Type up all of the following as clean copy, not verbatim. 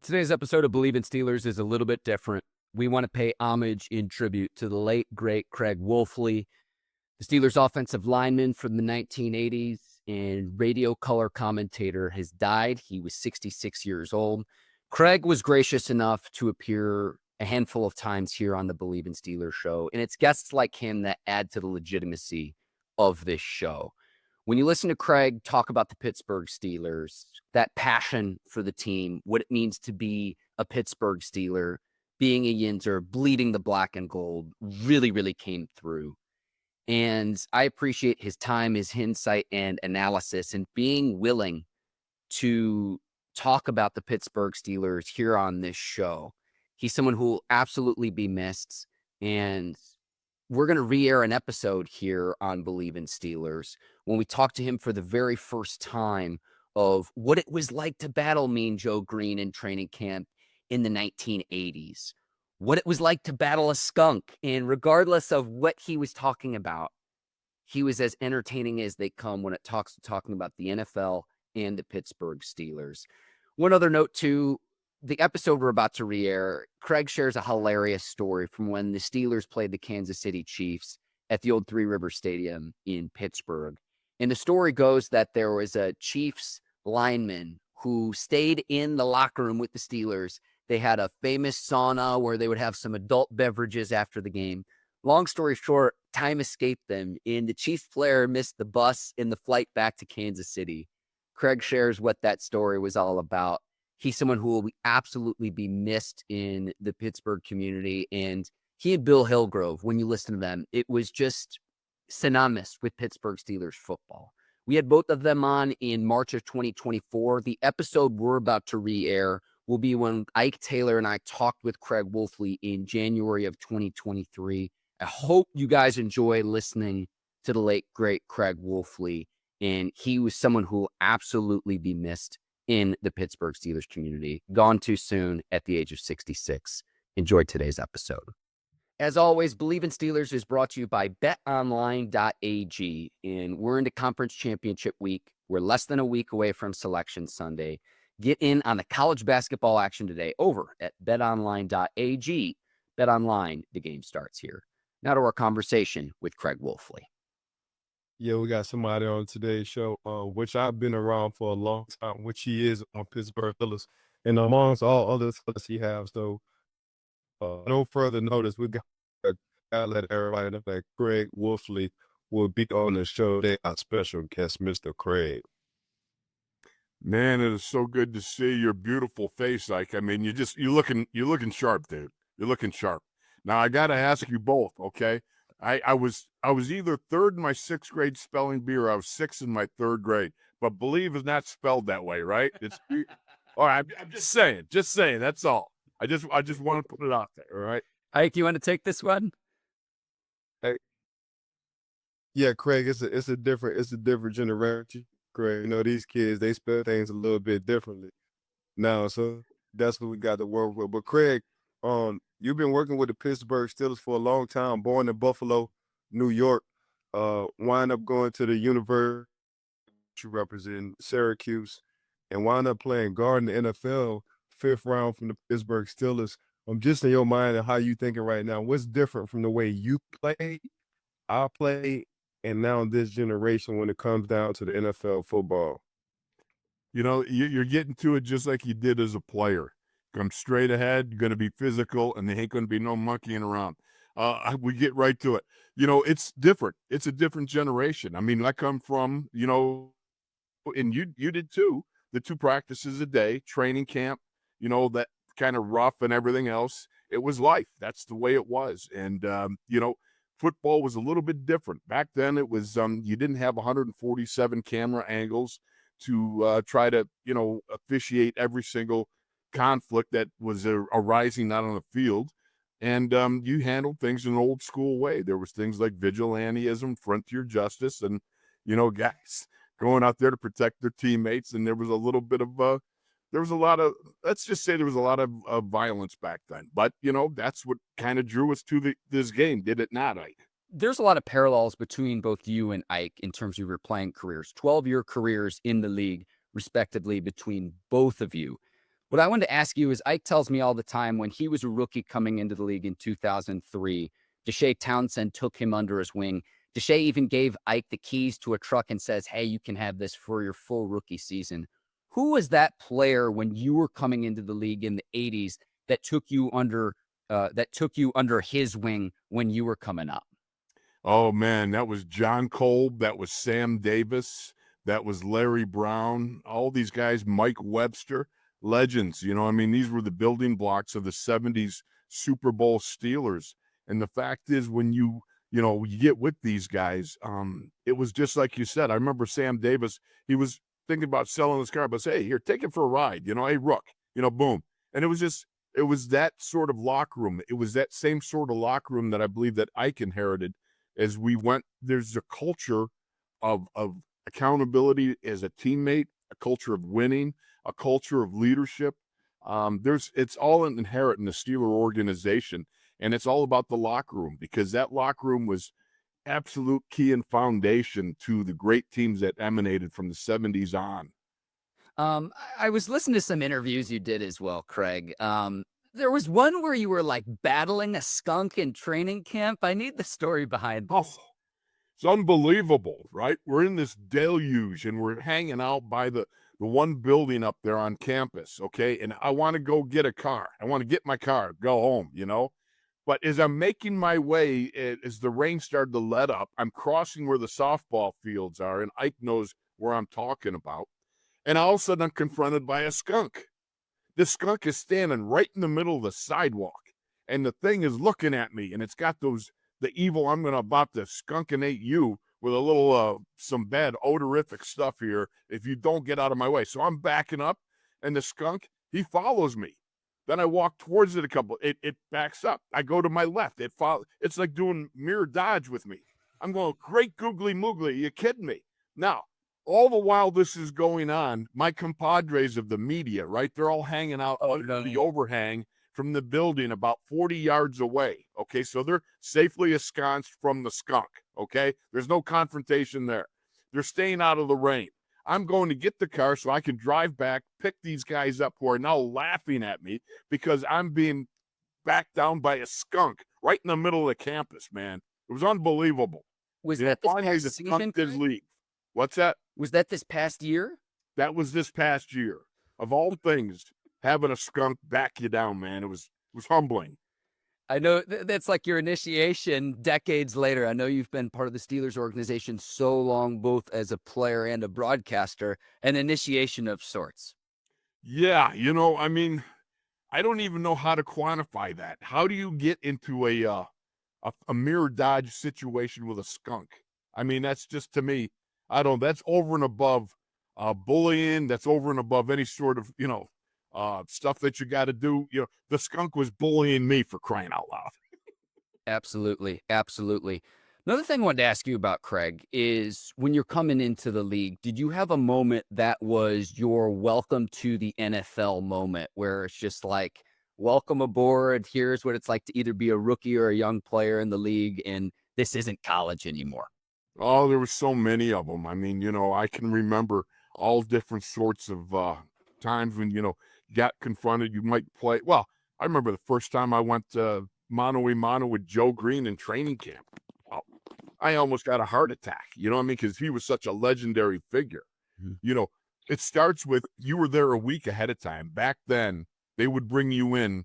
Today's episode of Believe in Steelers is a little bit different. We want to pay homage in tribute to the late, great Craig Wolfley, the Steelers offensive lineman from the 1980s and radio color commentator, has died. He was 66 years old. Craig was gracious enough to appear a handful of times here on the Believe in Steelers show, and it's guests like him that add to the legitimacy of this show. When you listen to Craig talk about the Pittsburgh Steelers, that passion for the team, what it means to be a Pittsburgh Steeler, being a Yinzer, bleeding the black and gold, really came through. And I appreciate his time, his insight and analysis, and being willing to talk about the Pittsburgh Steelers here on this show. He's someone who will absolutely be missed. And we're going to re-air an episode here on Believe in Steelers when we talked to him for the very first time of what it was like to battle Mean Joe Green in training camp in the 1980s, what it was like to battle a skunk. And regardless of what he was talking about, he was as entertaining as they come when it talking about the NFL and the Pittsburgh Steelers. One other note, too, the episode we're about to re-air, Craig shares a hilarious story from when the Steelers played the Kansas City Chiefs at the old Three River Stadium in Pittsburgh. And the story goes that there was a Chiefs lineman who stayed in the locker room with the Steelers. They had a famous sauna where they would have some adult beverages after the game. Long story short, time escaped them, and the Chiefs player missed the bus in the flight back to Kansas City. Craig shares what that story was all about. He's someone who will absolutely be missed in the Pittsburgh community. And he and Bill Hillgrove, when you listen to them, it was just synonymous with Pittsburgh Steelers football. We had both of them on in March of 2024. The episode we're about to re-air will be when Ike Taylor and I talked with Craig Wolfley in January of 2023. I hope you guys enjoy listening to the late, great Craig Wolfley. And he was someone who will absolutely be missed in the Pittsburgh Steelers community. Gone too soon at the age of 66. Enjoy today's episode. As always, Believe in Steelers is brought to you by BetOnline.ag. And we're into conference championship week. We're less than a week away from Selection Sunday. Get in on the college basketball action today over at BetOnline.ag. BetOnline, the game starts here. Now to our conversation with Craig Wolfley. Yeah, we got somebody on today's show, which I've been around for a long time, which he is on Pittsburgh Steelers, and amongst all other stuff he has. So, no further notice, we got to let everybody know that Craig Wolfley will be on the show today. Our special guest, Mr. Craig. Man, it is so good to see your beautiful face, Ike. I mean, you're looking sharp, dude. You're looking sharp. Now I gotta ask you both, okay? I was either third in my sixth grade spelling bee or I was sixth in my third grade. But believe is not spelled that way, right? It's all right. I'm just saying. That's all. I just want to put it out there. All right. Ike, you want to take this one? Hey, yeah, Craig, it's a different generation. Craig, you know, these kids, they spell things a little bit differently now, so that's what we got to work with. But Craig, you've been working with the Pittsburgh Steelers for a long time, born in Buffalo, New York, wind up going to the university, you represent Syracuse, and wound up playing guard in the NFL, 5th round from the Pittsburgh Steelers. Just in your mind and how you thinking right now, what's different from the way you played, I played, and now this generation when it comes down to the NFL football? You know, you're getting to it just like you did as a player. Come straight ahead, you're going to be physical, and there ain't going to be no monkeying around. We get right to it. You know, it's different. It's a different generation. I mean, I come from, you know, and you did too, the 2 practices a day, training camp, you know, that kind of rough and everything else. It was life. That's the way it was. And, you know, football was a little bit different. Back then it was, you didn't have 147 camera angles to try to, you know, officiate every single conflict that was arising out on the field. And you handled things in an old school way. There was things like vigilantism, frontier justice, and, you know, guys going out there to protect their teammates. And there was a little bit of, let's just say there was a lot of violence back then. But, you know, that's what kind of drew us to this game, did it not, Ike? There's a lot of parallels between both you and Ike in terms of your playing careers, 12-year careers in the league, respectively, between both of you. What I wanted to ask you is Ike tells me all the time when he was a rookie coming into the league in 2003, Deshae Townsend took him under his wing. Deshae even gave Ike the keys to a truck and says, hey, you can have this for your full rookie season. Who was that player when you were coming into the league in the 80s that took you under his wing when you were coming up? Oh, man, that was John Kolb. That was Sam Davis. That was Larry Brown. All these guys, Mike Webster, legends. You know, I mean, these were the building blocks of the 70s Super Bowl Steelers. And the fact is, when you get with these guys, it was just like you said. I remember Sam Davis, he was thinking about selling his car, but say, hey, here, take it for a ride. You know, hey, Rook, boom. And it was that sort of locker room. It was that same sort of locker room that I believe that Ike inherited as we went. There's a culture of accountability as a teammate, a culture of winning, a culture of leadership. It's all inherent in the Steeler organization, and it's all about the locker room, because that locker room was absolute key and foundation to the great teams that emanated from the 70s on. I was listening to some interviews you did as well, Craig. There was one where you were like battling a skunk in training camp. I need the story behind that. Oh, it's unbelievable, right? We're in this deluge and we're hanging out by the one building up there on campus, okay? And I want to go get a car. I want to get my car, go home, But as I'm making my way, as the rain started to let up, I'm crossing where the softball fields are, and Ike knows where I'm talking about. And all of a sudden, I'm confronted by a skunk. This skunk is standing right in the middle of the sidewalk, and the thing is looking at me, and it's got the evil, I'm about to skunkinate you with a little, some bad odorific stuff here if you don't get out of my way. So I'm backing up, and the skunk, he follows me. Then I walk towards it it backs up. I go to my left. It's like doing mirror dodge with me. I'm going, great googly moogly. Are you kidding me? Now, all the while this is going on, my compadres of the media, right? They're all hanging out under the overhang from the building about 40 yards away. Okay, so they're safely ensconced from the skunk. Okay, there's no confrontation there. They're staying out of the rain. I'm going to get the car so I can drive back, pick these guys up who are now laughing at me because I'm being backed down by a skunk right in the middle of the campus, man. It was unbelievable. Was that this past the season, skunk did Craig? leave. What's that? Was that this past year? That was this past year. Of all things, having a skunk back you down, man, it was humbling. I know that's like your initiation decades later. I know you've been part of the Steelers organization so long, both as a player and a broadcaster, an initiation of sorts. Yeah, I mean, I don't even know how to quantify that. How do you get into a mirror dodge situation with a skunk? I mean, that's just, to me, that's over and above bullying. That's over and above any sort of, stuff that you got to do. The skunk was bullying me, for crying out loud. Absolutely. Absolutely. Another thing I wanted to ask you about, Craig, is when you're coming into the league, did you have a moment that was your welcome to the NFL moment where it's just like, welcome aboard, here's what it's like to either be a rookie or a young player in the league, and this isn't college anymore? Oh, there were so many of them. I mean, I can remember all different sorts of times when, got confronted. You might play. Well, I remember the first time I went mano-a-mano with Joe Green in training camp. Oh, I almost got a heart attack, you know what I mean? Because he was such a legendary figure. Mm-hmm. It starts with you were there a week ahead of time. Back then, they would bring you in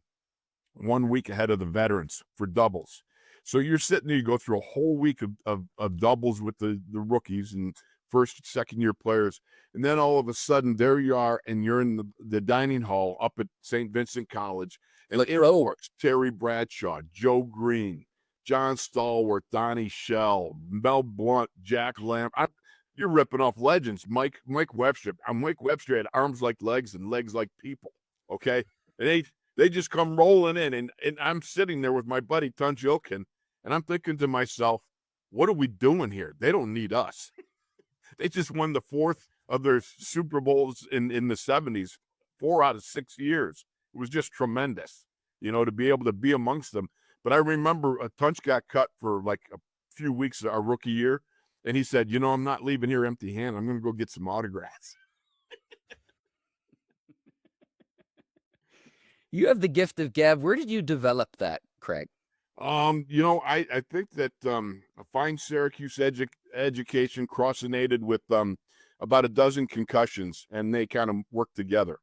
1 week ahead of the veterans for doubles. So you're sitting there, you go through a whole week of doubles with the rookies and first, second-year players. And then all of a sudden, there you are, and you're in the dining hall up at St. Vincent College. And it works. Terry Bradshaw, Joe Green, John Stallworth, Donnie Shell, Mel Blount, Jack Lamb. You're ripping off legends. Mike Webster. Mike Webster had arms like legs and legs like people, okay? And they just come rolling in, and I'm sitting there with my buddy Tunch Ilkin, and I'm thinking to myself, what are we doing here? They don't need us. They just won the fourth of their Super Bowls in the 70s, 4 out of 6 years. It was just tremendous, to be able to be amongst them. But I remember Tunch got cut for like a few weeks our rookie year, and he said, I'm not leaving here empty-handed. I'm going to go get some autographs. You have the gift of gab. Where did you develop that, Craig? I think that a fine Syracuse education crossinated with about a dozen concussions, and they kind of work together.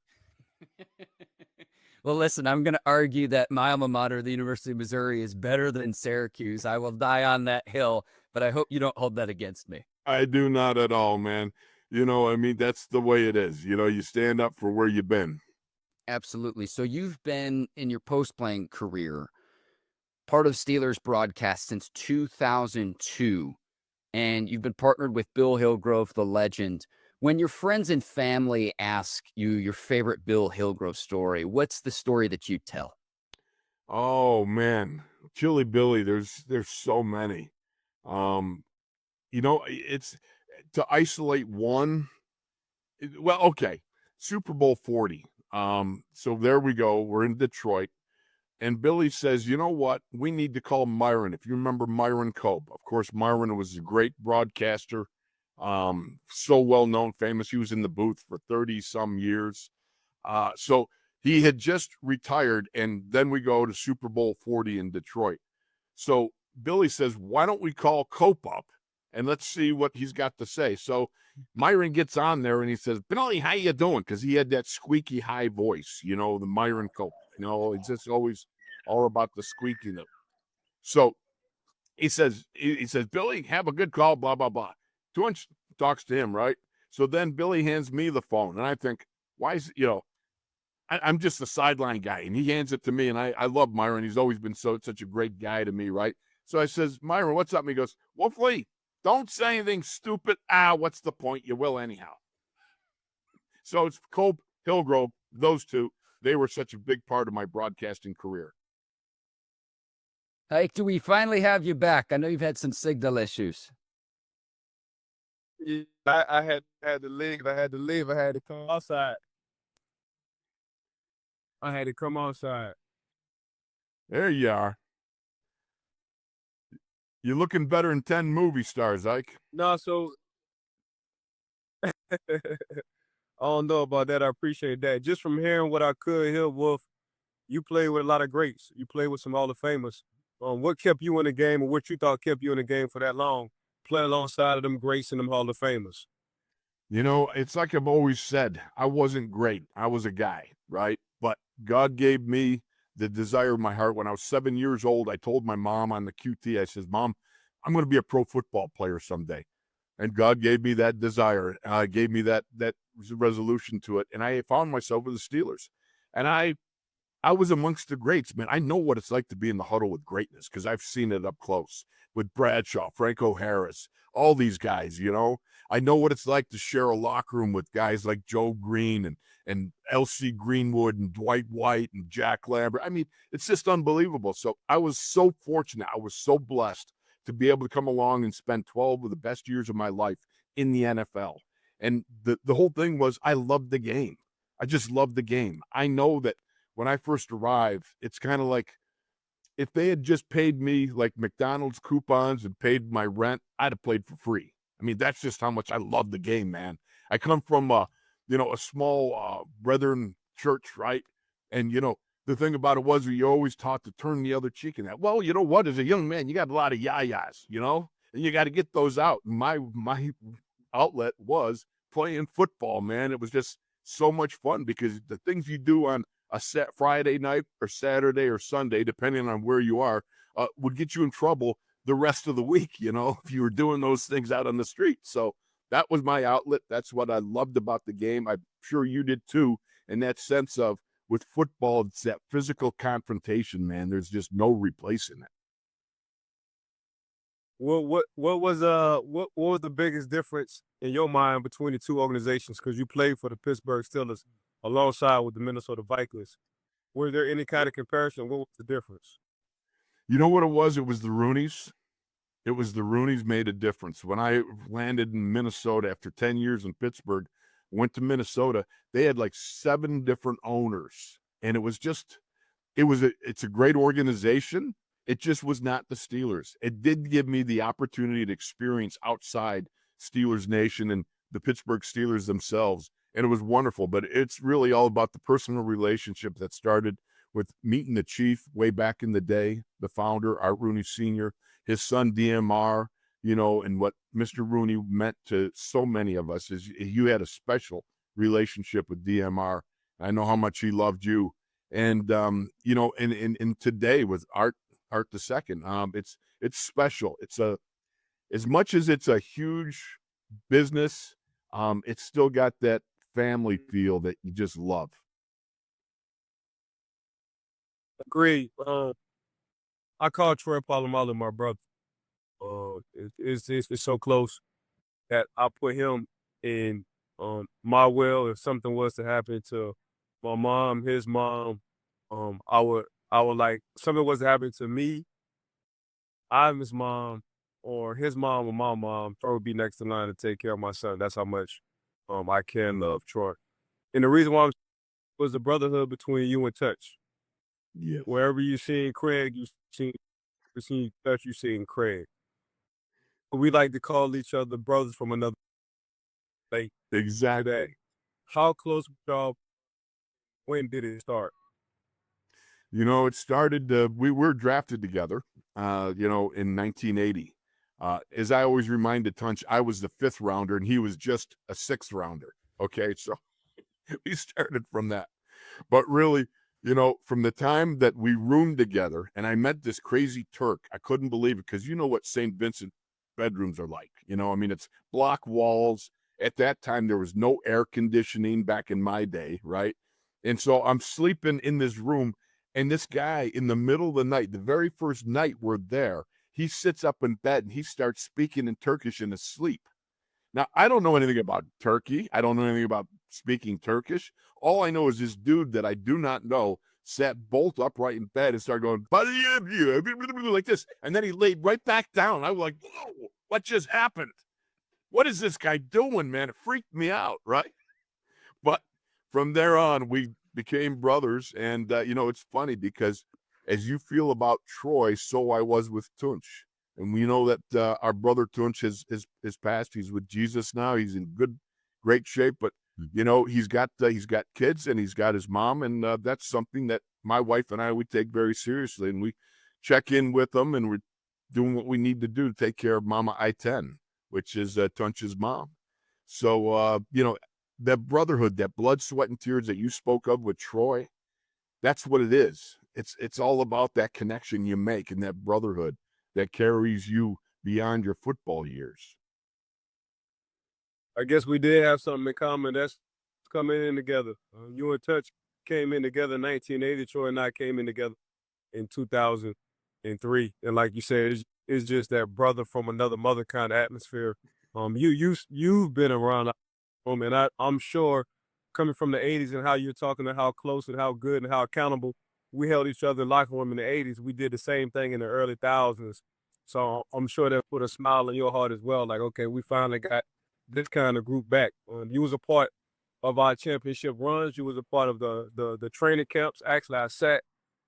Well, listen, I'm going to argue that my alma mater, the University of Missouri, is better than Syracuse. I will die on that hill, but I hope you don't hold that against me. I do not at all, man. That's the way it is. You stand up for where you've been. Absolutely. So you've been in your post-playing career part of Steelers broadcast since 2002, and you've been partnered with Bill Hillgrove, the legend. When your friends and family ask you your favorite Bill Hillgrove story, what's the story that you tell? Oh man, Chili Billy. There's so many. It's to isolate one. Well, okay, Super Bowl 40. So there we go. We're in Detroit. And Billy says, you know what? We need to call Myron. If you remember Myron Cope, of course, Myron was a great broadcaster, so well known, famous. He was in the booth for 30 some years. So he had just retired, and then we go to Super Bowl 40 in Detroit. So Billy says, why don't we call Cope up and let's see what he's got to say. So Myron gets on there and he says, Billy, how you doing? Because he had that squeaky high voice, the Myron Cope. It's just always all about the squeakiness. So he says, Billy, have a good call, blah, blah, blah. Tunch talks to him, right? So then Billy hands me the phone, and I think, why is, I'm just a sideline guy, and he hands it to me, and I love Myron. He's always been such a great guy to me, right? So I says, Myron, what's up? And he goes, Wolfley, don't say anything stupid. What's the point? You will anyhow. So it's Cope, Hillgrove, those two. They were such a big part of my broadcasting career. Ike, do we finally have you back? I know you've had some signal issues. Yeah, I had to leave. I had to come outside. I had to come outside. There you are. You're looking better than 10 movie stars, Ike. No, so I don't know about that. I appreciate that. Just from hearing what I could hear, Wolf, you played with a lot of greats. You played with some Hall of Famers. What kept you in the game, or what you thought kept you in the game for that long? Play alongside of them greats and them Hall of Famers. It's like I've always said, I wasn't great. I was a guy, right? But God gave me the desire of my heart. When I was 7 years old, I told my mom on the QT, I says, Mom, I'm going to be a pro football player someday. And God gave me that desire, gave me that resolution to it. And I found myself with the Steelers. And I was amongst the greats, man. I know what it's like to be in the huddle with greatness because I've seen it up close with Bradshaw, Franco Harris, all these guys, I know what it's like to share a locker room with guys like Joe Green and L.C. Greenwood and Dwight White and Jack Lambert. I mean, it's just unbelievable. So I was so fortunate. I was so blessed to be able to come along and spend 12 of the best years of my life in the NFL. And the whole thing was I loved the game. I just loved the game. I know that when I first arrived, it's kind of like if they had just paid me like McDonald's coupons and paid my rent, I'd have played for free. I mean, that's just how much I love the game, man. I come from a small brethren church, right? And, the thing about it was you're always taught to turn the other cheek in that. Well, you know what? As a young man, you got a lot of yayas, and you got to get those out. My outlet was playing football, man. It was just so much fun because the things you do on a set Friday night or Saturday or Sunday, depending on where you are, would get you in trouble the rest of the week, if you were doing those things out on the street. So that was my outlet. That's what I loved about the game. I'm sure you did too. In that sense of with football, it's that physical confrontation, man. There's just no replacing it. What was the biggest difference in your mind between the two organizations? Because you played for the Pittsburgh Steelers alongside with the Minnesota Vikings. Were there any kind of comparison? What was the difference? You know what it was? It was the Rooneys. It was the Rooneys made a difference. When I landed in Minnesota after 10 years in Pittsburgh, went to Minnesota, they had like 7 different owners. And it's a great organization. It just was not the Steelers. It did give me the opportunity to experience outside Steelers Nation and the Pittsburgh Steelers themselves. And it was wonderful, but it's really all about the personal relationship that started with meeting the chief way back in the day, the founder, Art Rooney Sr., his son DMR, and what Mr. Rooney meant to so many of us is you had a special relationship with DMR. I know how much he loved you. And, and today with Art the second, it's special. As much as it's a huge business, it's still got that family feel that you just love. Agree. I call Troy Polamalu my brother. It's so close that I put him in my will. If something was to happen to my mom, his mom, I would like something was to happen to me, I'm his mom, or his mom or my mom. Troy would be next in line to take care of my son. That's how much I can love Troy. And the reason why was the brotherhood between you and Tunch. Yeah. Wherever you seen Craig, you seen Tunch, you seen Craig. We like to call each other brothers from another state. Exactly. How close were y'all? When did it start? It started, we were drafted together, in 1980. As I always reminded Tunch, I was the 5th rounder and he was just a 6th rounder. Okay, so we started from that. But really, from the time that we roomed together and I met this crazy Turk, I couldn't believe it because you know what St. Vincent bedrooms are like. It's block walls. At that time, there was no air conditioning back in my day, right? And so I'm sleeping in this room, and this guy in the middle of the night, the very first night we're there, he sits up in bed and he starts speaking in Turkish in his sleep. Now, I don't know anything about Turkey. I don't know anything about speaking Turkish. All I know is this dude that I do not know sat bolt upright in bed and started going, like this. And then he laid right back down. I was like, whoa, what just happened? What is this guy doing, man? It freaked me out, right? But from there on, we became brothers. And, it's funny because as you feel about Troy, so I was with Tunch. And we know that our brother Tunch has passed. He's with Jesus now. He's in great shape. But, he's got kids and he's got his mom. And that's something that my wife and I, we take very seriously. And we check in with them and we're doing what we need to do to take care of Mama I-10, which is Tunch's mom. So, that brotherhood, that blood, sweat, and tears that you spoke of with Troy, that's what it is. It's all about that connection you make and that brotherhood that carries you beyond your football years. I guess we did have something in common. That's coming in together. You and Tunch came in together in 1980. Troy and I came in together in 2003. And like you said, it's just that brother from another mother kind of atmosphere. You've been around, and I'm sure coming from the 80s and how you're talking and how close and how good and how accountable we held each other in locker room in the 80s. We did the same thing in the early thousands. So I'm sure that put a smile in your heart as well. Like, okay, we finally got this kind of group back. You was a part of our championship runs. You was a part of the training camps. Actually, I sat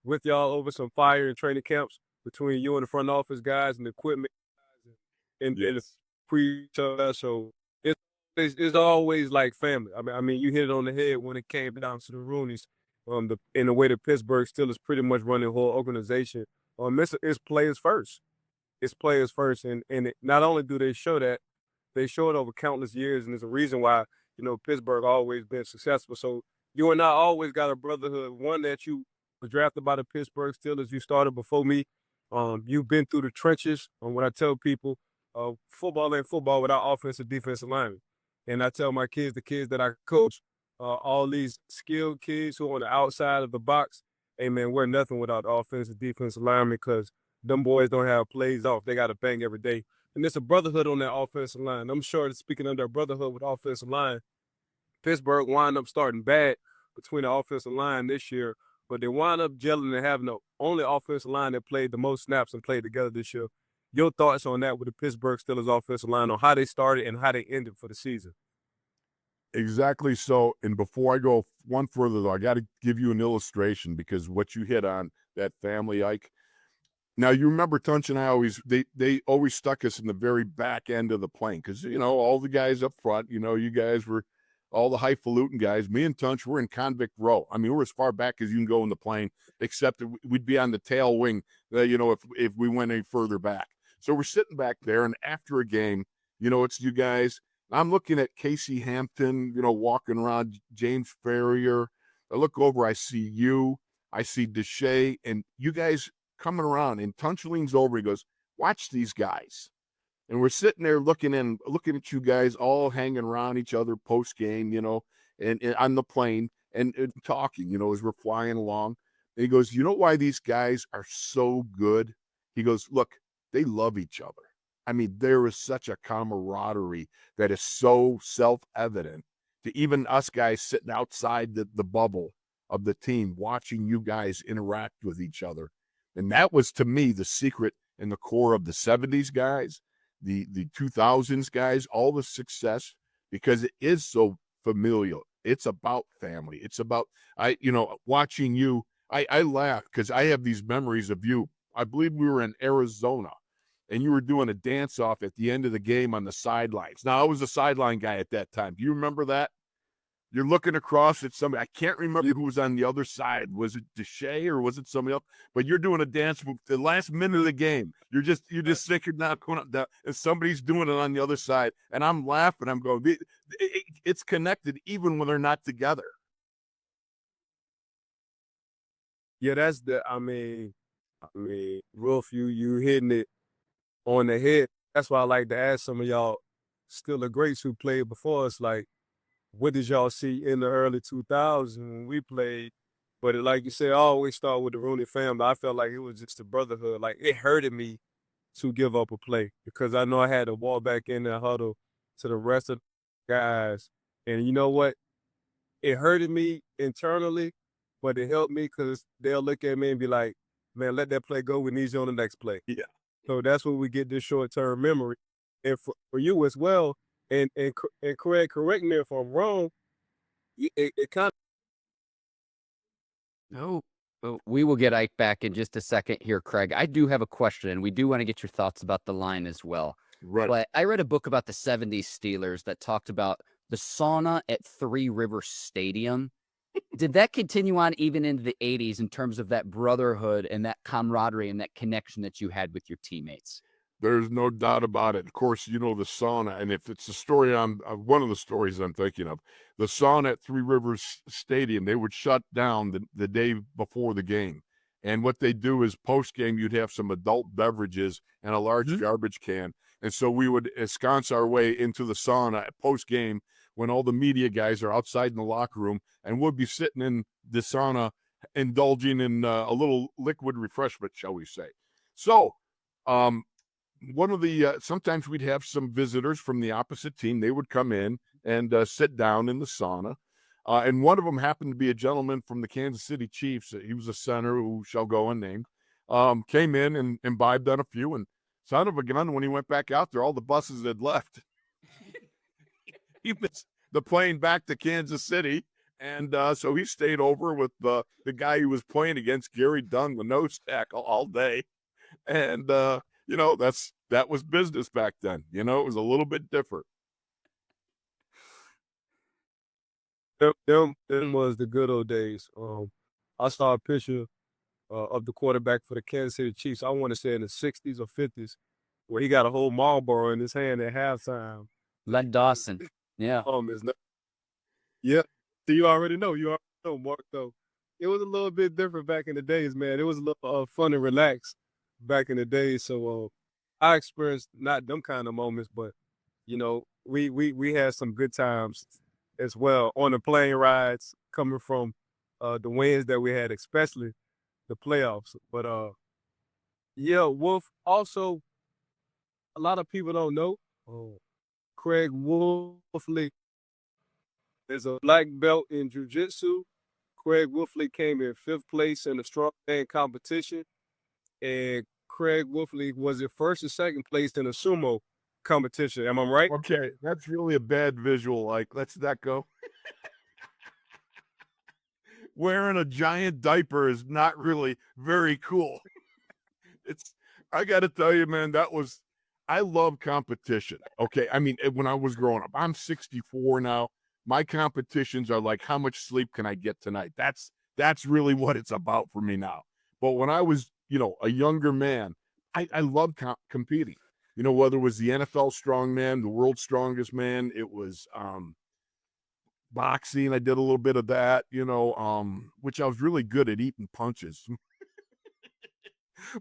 with y'all over some fire and training camps between you and the front office guys and the equipment guys and the pre. So it's always like family. I mean, you hit it on the head when it came down to the Rooneys. In the way the Pittsburgh Steelers pretty much run the whole organization. It's players first. It's players first, and not only do they show that, they show it over countless years, and there's a reason why Pittsburgh always been successful. So you and I always got a brotherhood. One that you was drafted by the Pittsburgh Steelers. You started before me. You've been through the trenches. When I tell people, football ain't football without offensive defensive linemen. And I tell my kids, the kids that I coach, all these skilled kids who are on the outside of the box, hey man, we're nothing without offensive defensive linemen because them boys don't have plays off. They got to bang every day. And there's a brotherhood on that offensive line. I'm sure that speaking of their brotherhood with offensive line, Pittsburgh wind up starting bad between the offensive line this year, but they wind up gelling and having the only offensive line that played the most snaps and played together this year. Your thoughts on that with the Pittsburgh Steelers offensive line, on how they started and how they ended for the season? Exactly so. And before I go one further, though, I got to give you an illustration because what you hit on, that family, Ike. Now, you remember Tunch and I they always stuck us in the very back end of the plane because, all the guys up front, you guys were all the highfalutin guys. Me and Tunch, we're in convict row. I mean, we're as far back as you can go in the plane, except that we'd be on the tail wing, if we went any further back. So we're sitting back there, and after a game, it's you guys. I'm looking at Casey Hampton, walking around, James Ferrier. I look over, I see you, I see Deshae, and you guys coming around, and Tunch leans over, he goes, watch these guys. And we're sitting there looking at you guys all hanging around each other post game, and on the plane and talking, as we're flying along. And he goes, you know why these guys are so good? He goes, look, they love each other. I mean, there is such a camaraderie that is so self-evident to even us guys sitting outside the bubble of the team, watching you guys interact with each other. And that was, to me, the secret and the core of the 70s guys, the 2000s guys, all the success, because it is so familial. It's about family. It's about, watching you. I laugh because I have these memories of you. I believe we were in Arizona, and you were doing a dance-off at the end of the game on the sidelines. Now, I was a sideline guy at that time. Do you remember that? You're looking across at somebody. I can't remember who was on the other side. Was it Deshae or was it somebody else? But you're doing a dance move the last minute of the game. You're just thinking not going up down, and somebody's doing it on the other side. And I'm laughing. I'm going, it's connected even when they're not together. Yeah, that's Rolf, you hitting it on the head. That's why I like to ask some of y'all Steelers greats who played before us, like, what did y'all see in the early 2000s when we played? But like you said, I always start with the Rooney family. I felt like it was just a brotherhood. Like, it hurted me to give up a play because I know I had to walk back in the huddle to the rest of the guys. And you know what? It hurted me internally, but it helped me because they'll look at me and be like, man, let that play go. We need you on the next play. Yeah. So that's where we get this short-term memory. And for you as well, and Craig, correct me if I'm wrong, it kind of. No, we will get Ike back in just a second here, Craig. I do have a question, and we do want to get your thoughts about the line as well. Right. But I read a book about the 70s Steelers that talked about the sauna at Three Rivers Stadium. Did that continue on even into the 80s in terms of that brotherhood and that camaraderie and that connection that you had with your teammates? There's no doubt about it. Of course, the sauna, and if it's a story one of the stories I'm thinking of, the sauna at Three Rivers Stadium, they would shut down the day before the game. And what they do is post-game, you'd have some adult beverages and a large garbage can. And so we would ensconce our way into the sauna at post-game when all the media guys are outside in the locker room, and we'll be sitting in the sauna indulging in a little liquid refreshment, shall we say. So, one of the sometimes we'd have some visitors from the opposite team. They would come in and sit down in the sauna. And one of them happened to be a gentleman from the Kansas City Chiefs. He was a center who shall go unnamed. Came in and imbibed on a few. And son of a gun, when he went back out there, all the buses had left. He missed the plane back to Kansas City. And so he stayed over with the guy he was playing against, Gary Dunn, the nose tackle, all day. And, that was business back then. It was a little bit different. Them was the good old days. I saw a picture of the quarterback for the Kansas City Chiefs. I want to say in the 60s or 50s, where he got a whole Marlboro in his hand at halftime. Len Dawson. Yeah. Yeah. So you already know, Mark, though. It was a little bit different back in the days, man. It was a little fun and relaxed back in the days. So I experienced not them kind of moments, but, we had some good times as well on the plane rides coming from the wins that we had, especially the playoffs. But, Wolf, also, a lot of people don't know, Craig Wolfley is a black belt in jiu-jitsu. Craig Wolfley came in 5th place in the strongman competition. And Craig Wolfley was in 1st and 2nd place in the sumo competition. Am I right? Okay, that's really a bad visual. Like, let's that go. Wearing a giant diaper is not really very cool. I got to tell you, man, I love competition. Okay. I mean, when I was growing up, I'm 64 now. My competitions are like, how much sleep can I get tonight? That's really what it's about for me now. But when I was, a younger man, I loved competing. Whether it was the NFL strongman, the world's strongest man, it was boxing. I did a little bit of that, which I was really good at eating punches.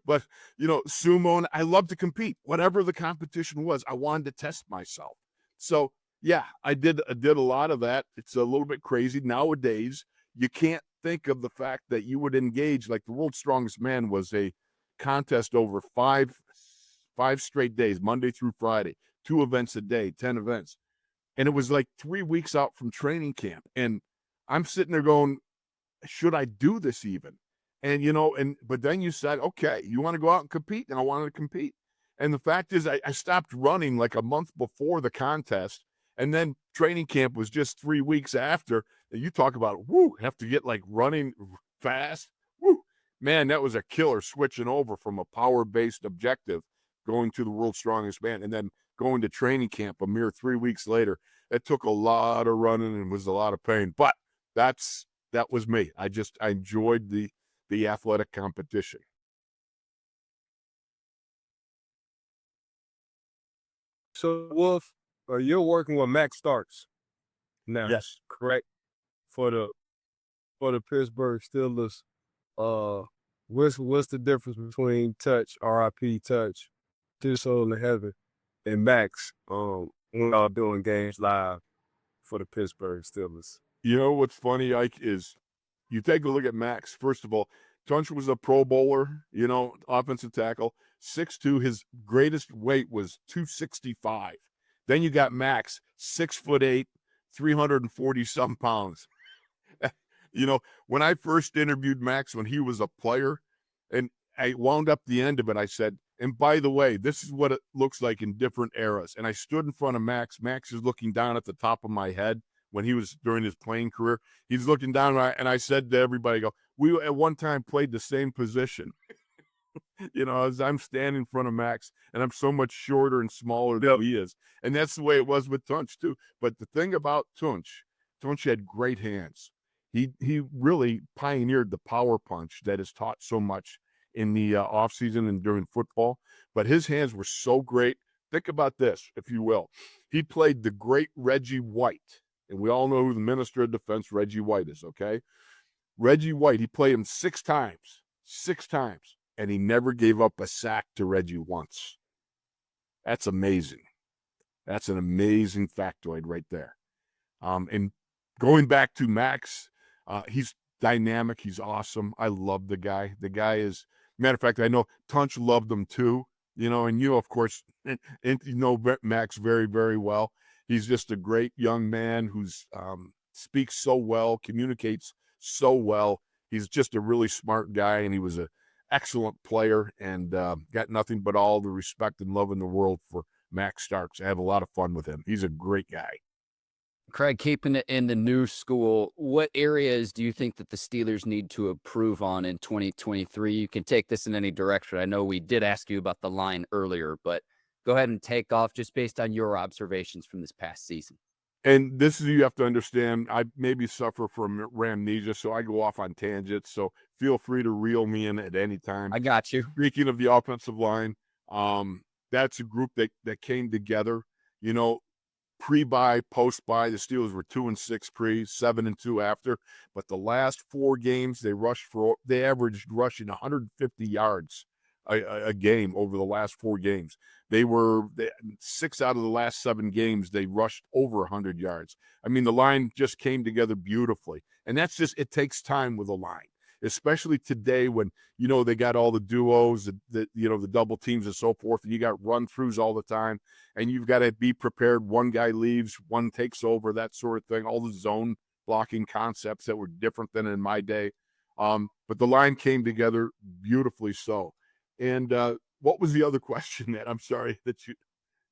But, sumo, and I love to compete. Whatever the competition was, I wanted to test myself. So, yeah, I did a lot of that. It's a little bit crazy. Nowadays, you can't think of the fact that you would engage, like the World's Strongest Man was a contest over five straight days, Monday through Friday, 2 events a day, 10 events. And it was like 3 weeks out from training camp. And I'm sitting there going, should I do this even? And, but then you said, okay, you want to go out and compete? And I wanted to compete. And the fact is, I stopped running like a month before the contest. And then training camp was just 3 weeks after. And you talk about, have to get like running fast. Woo, man, that was a killer, switching over from a power-based objective, going to the World's Strongest Man, and then going to training camp a mere 3 weeks later. It took a lot of running and was a lot of pain. But that was me. I enjoyed the athletic competition. So, Wolf, you're working with Max Starks now, Yes. correct? For the Pittsburgh Steelers. What's the difference between Tunch, R.I.P. Tunch, Dear Soul in Heaven, and Max when y'all doing games live for the Pittsburgh Steelers? You know what's funny, Ike, is you take a look at Max. First of all, Tunch was a Pro Bowler, offensive tackle, 6'2". His greatest weight was 265. Then you got Max, 6'8", 340-some pounds. When I first interviewed Max when he was a player, and I wound up the end of it, I said, and by the way, this is what it looks like in different eras. And I stood in front of Max. Max is looking down at the top of my head when he was during his playing career. He's looking down, and I said to everybody, we at one time played the same position. As I'm standing in front of Max, and I'm so much shorter and smaller than he is. And that's the way it was with Tunch, too. But the thing about Tunch had great hands. He really pioneered the power punch that is taught so much in the offseason and during football. But his hands were so great. Think about this, if you will. He played the great Reggie White. And we all know who the Minister of Defense, Reggie White, is, okay? Reggie White, he played him 6 times. 6 times. And he never gave up a sack to Reggie once. That's amazing. That's an amazing factoid right there. And going back to Max, he's dynamic. He's awesome. I love the guy. The guy is, matter of fact, I know Tunch loved him too, and of course, and Max very, very well. He's just a great young man who's speaks so well, communicates so well. He's just a really smart guy, and he was an excellent player, and got nothing but all the respect and love in the world for Max Starks. I have a lot of fun with him. He's a great guy. Craig, keeping it in the new school, what areas do you think that the Steelers need to improve on in 2023? You can take this in any direction. I know we did ask you about the line earlier, but go ahead and take off just based on your observations from this past season. And this is, you have to understand, I maybe suffer from amnesia, so I go off on tangents. So feel free to reel me in at any time. I got you. Speaking of the offensive line, that's a group that came together, pre-bye, post-bye. The Steelers were 2-6 pre, 7-2 after. But the last 4 games, they averaged rushing 150 yards a game over the last 4 games. 6 out of the last 7 games, they rushed over 100 yards. I mean, the line just came together beautifully. And that's just, it takes time with a line, especially today when, they got all the duos, the double teams and so forth, and you got run-throughs all the time, and you've got to be prepared. One guy leaves, one takes over, that sort of thing, all the zone blocking concepts that were different than in my day. But the line came together beautifully so. And what was the other question that I'm sorry that you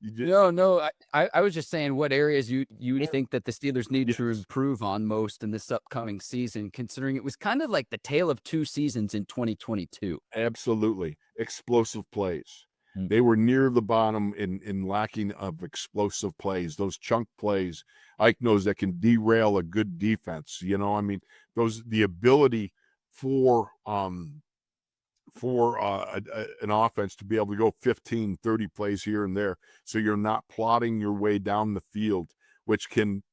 did? No, I was just saying what areas you think that the Steelers need to improve on most in this upcoming season, considering it was kind of like the tale of 2 seasons in 2022. Absolutely. Explosive plays. They were near the bottom in lacking of explosive plays, those chunk plays. Ike knows that can derail a good defense. You know, I mean, the ability for an offense to be able to go 15, 30 plays here and there, so you're not plodding your way down the field, which can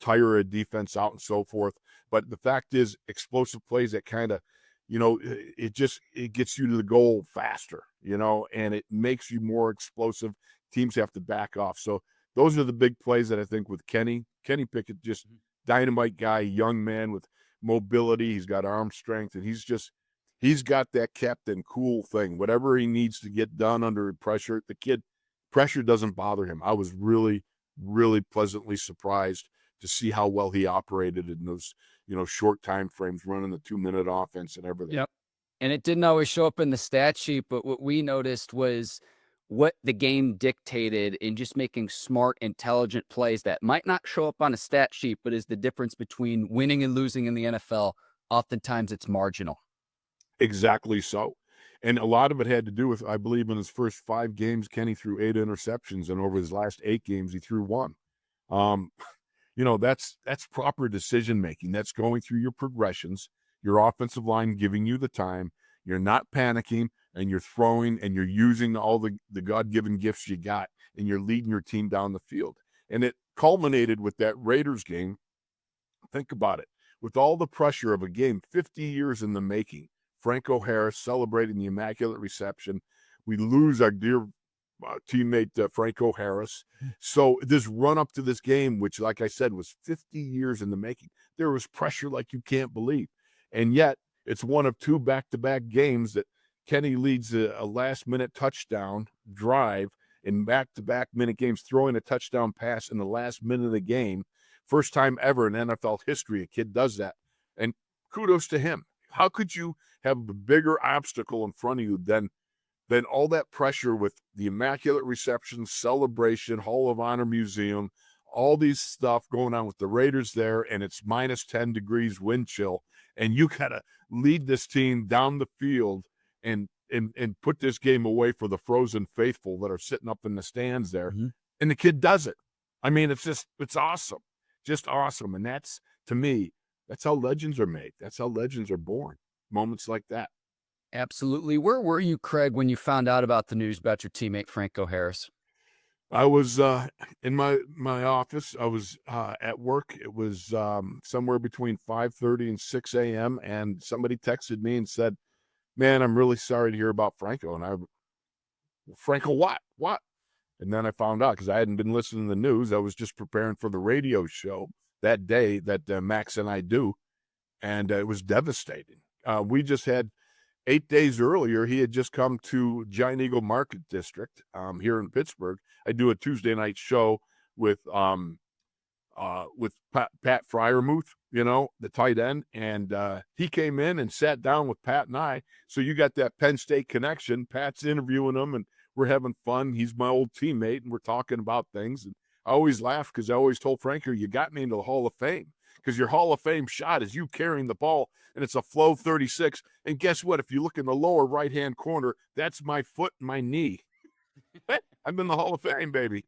tire a defense out and so forth. But the fact is, explosive plays that kind of, you know, it gets you to the goal faster, you know, and it makes you more explosive. Teams have to back off. So those are the big plays that I think with Kenny Pickett, just dynamite guy, young man with mobility. He's got arm strength, and he's got that captain cool thing. Whatever he needs to get done under pressure, pressure doesn't bother him. I was really, really pleasantly surprised to see how well he operated in those, you know, short time frames, running the 2-minute offense and everything. Yep. And it didn't always show up in the stat sheet, but what we noticed was what the game dictated in just making smart, intelligent plays that might not show up on a stat sheet, but is the difference between winning and losing in the NFL. Oftentimes it's marginal. Exactly so. And a lot of it had to do with, I believe, in his first 5 games, Kenny threw 8 interceptions, and over his last 8 games, he threw 1. You know, that's proper decision making. That's going through your progressions, your offensive line giving you the time. You're not panicking, and you're throwing, and you're using all the God-given gifts you got, and you're leading your team down the field. And it culminated with that Raiders game. Think about it. With all the pressure of a game 50 years in the making, Franco Harris celebrating the immaculate reception. We lose our dear teammate Franco Harris. So this run up to this game, which, like I said, was 50 years in the making, there was pressure like you can't believe. And yet it's one of 2 back-to-back games that Kenny leads a last-minute touchdown drive in back-to-back minute games, throwing a touchdown pass in the last minute of the game. First time ever in NFL history a kid does that. And kudos to him. How could you have a bigger obstacle in front of you than all that pressure with the immaculate reception, celebration, Hall of Honor Museum, all these stuff going on with the Raiders there, and it's minus 10 degrees wind chill, and you got to lead this team down the field and put this game away for the frozen faithful that are sitting up in the stands there. Mm-hmm. And the kid does it. I mean, it's awesome. Just awesome. And that's, to me, that's how legends are made. That's how legends are born. Moments like that. Absolutely. Where were you, Craig, when you found out about the news about your teammate Franco Harris? I was in my office. I was at work. It was somewhere between 5:30 and 6 a.m. And somebody texted me and said, "Man, I'm really sorry to hear about Franco." And Franco, what? And then I found out, because I hadn't been listening to the news. I was just preparing for the radio show that day that Max and I do. And it was devastating. We just had 8 days earlier, he had just come to Giant Eagle Market District here in Pittsburgh. I do a Tuesday night show with Pat Fryermuth, you know, the tight end. And he came in and sat down with Pat and I. So you got that Penn State connection. Pat's interviewing him, and we're having fun. He's my old teammate, and we're talking about things. And I always laugh because I always told Franco, you got me into the Hall of Fame. Because your Hall of Fame shot is you carrying the ball, and it's a flow 36. And guess what? If you look in the lower right-hand corner, that's my foot and my knee. I'm in the Hall of Fame, baby.